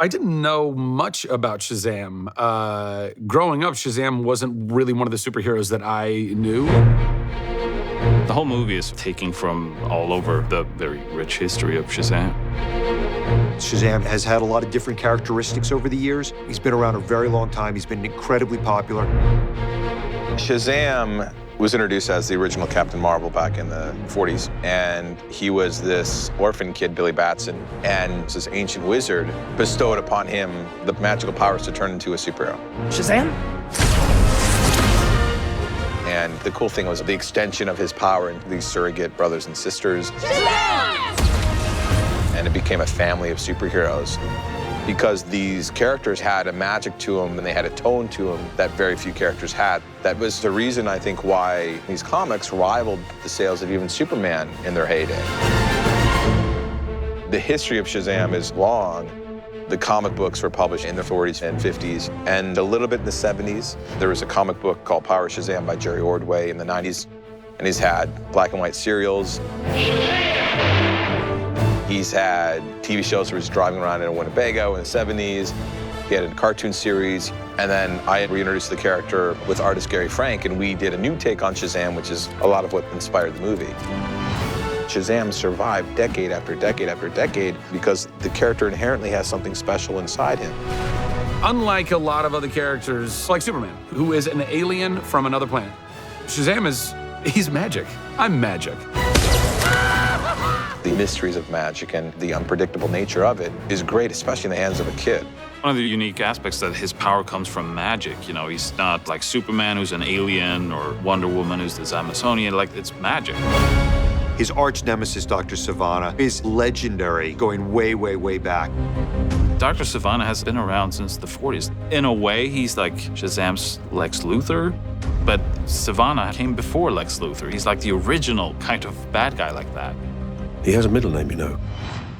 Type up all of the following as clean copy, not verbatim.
I didn't know much about Shazam. Growing up, Shazam wasn't really one of the superheroes that I knew. The whole movie is taking from all over the very rich history of Shazam. Shazam has had a lot of different characteristics over the years. He's been around a very long time. He's been incredibly popular. Shazam was introduced as the original Captain Marvel back in the 40s. And he was this orphan kid, Billy Batson, and this ancient wizard bestowed upon him the magical powers to turn into a superhero. Shazam? And the cool thing was the extension of his power into these surrogate brothers and sisters. Shazam! And it became a family of superheroes because these characters had a magic to them and they had a tone to them that very few characters had. That was the reason, I think, why these comics rivaled the sales of even Superman in their heyday. The history of Shazam is long. The comic books were published in the 40s and 50s, and a little bit in the 70s. There was a comic book called Power Shazam by Jerry Ordway in the 90s, and he's had black and white serials. He's had TV shows where he's driving around in a Winnebago in the 70s. He had a cartoon series, and then I reintroduced the character with artist Gary Frank, and we did a new take on Shazam, which is a lot of what inspired the movie. Shazam survived decade after decade after decade because the character inherently has something special inside him. Unlike a lot of other characters, like Superman, who is an alien from another planet, Shazam he's magic. I'm magic. The mysteries of magic and the unpredictable nature of it is great, especially in the hands of a kid. One of the unique aspects that his power comes from magic. You know, he's not like Superman, who's an alien, or Wonder Woman, who's this Amazonian. Like, it's magic. His arch nemesis, Dr. Sivana, is legendary, going way, way, way back. Dr. Sivana has been around since the 40s. In a way, he's like Shazam's Lex Luthor, but Sivana came before Lex Luthor. He's like the original kind of bad guy like that. He has a middle name, you know.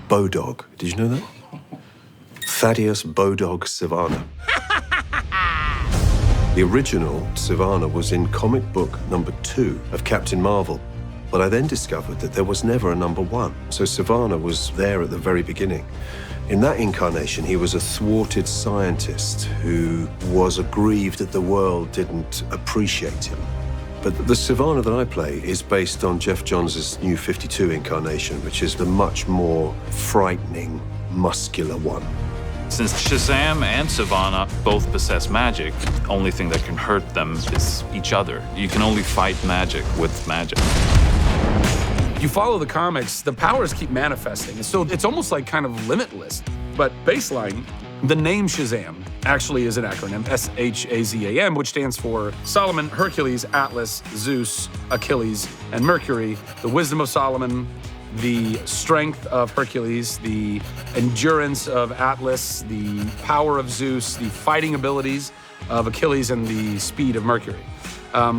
Bodog. Did you know that? Thaddeus Bodog Sivana. The original Sivana was in comic book #2 of Captain Marvel. But I then discovered that there was never a #1. So Sivana was there at the very beginning. In that incarnation, he was a thwarted scientist who was aggrieved that the world didn't appreciate him. But the Sivana that I play is based on Jeff Johns' New 52 incarnation, which is the much more frightening, muscular one. Since Shazam and Sivana both possess magic, the only thing that can hurt them is each other. You can only fight magic with magic. You follow the comics, the powers keep manifesting. So it's almost like kind of limitless. But baseline, the name Shazam actually is an acronym, SHAZAM, which stands for Solomon, Hercules, Atlas, Zeus, Achilles, and Mercury. The wisdom of Solomon, the strength of Hercules, the endurance of Atlas, the power of Zeus, the fighting abilities of Achilles, and the speed of Mercury.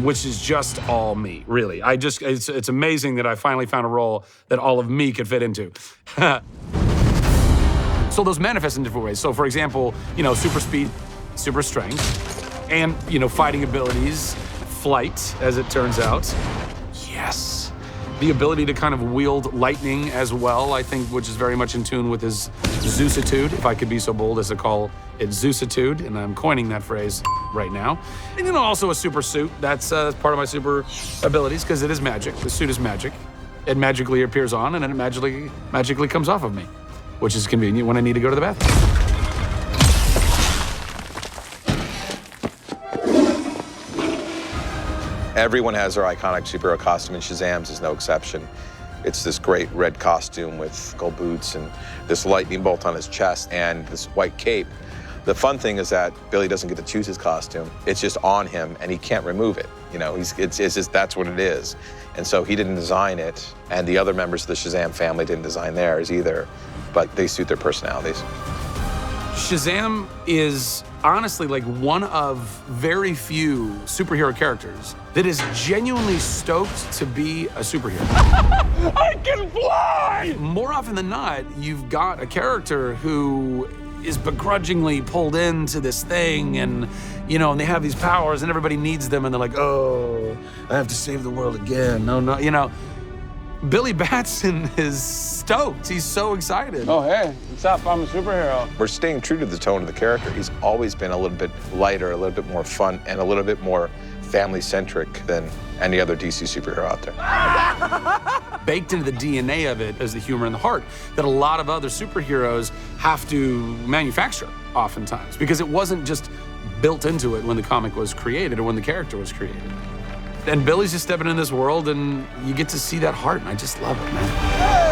Which is just all me, really. It's amazing that I finally found a role that all of me could fit into. So those manifest in different ways. So for example, super speed, super strength, and, fighting abilities, flight, as it turns out. Yes. The ability to kind of wield lightning as well, I think, which is very much in tune with his Zeusitude, if I could be so bold as to call it Zeusitude, and I'm coining that phrase right now. And also a super suit. That's part of my super abilities, because it is magic. The suit is magic. It magically appears on, and then it magically comes off of me, which is convenient when I need to go to the bathroom. Everyone has their iconic superhero costume, and Shazam's is no exception. It's this great red costume with gold boots and this lightning bolt on his chest and this white cape. The fun thing is that Billy doesn't get to choose his costume. It's just on him, and he can't remove it. It's just, that's what it is. And so he didn't design it, and the other members of the Shazam family didn't design theirs either, but they suit their personalities. Shazam is honestly like one of very few superhero characters that is genuinely stoked to be a superhero. I can fly! More often than not, you've got a character who is begrudgingly pulled into this thing, and and they have these powers and everybody needs them, and they're like, oh, I have to save the world again. No, Billy Batson is stoked. He's so excited. Oh, hey, what's up? I'm a superhero. We're staying true to the tone of the character. He's always been a little bit lighter, a little bit more fun, and a little bit more family-centric than any other DC superhero out there. Baked into the DNA of it is the humor and the heart that a lot of other superheroes have to manufacture oftentimes, because it wasn't just built into it when the comic was created or when the character was created. And Billy's just stepping in this world, and you get to see that heart, and I just love it, man.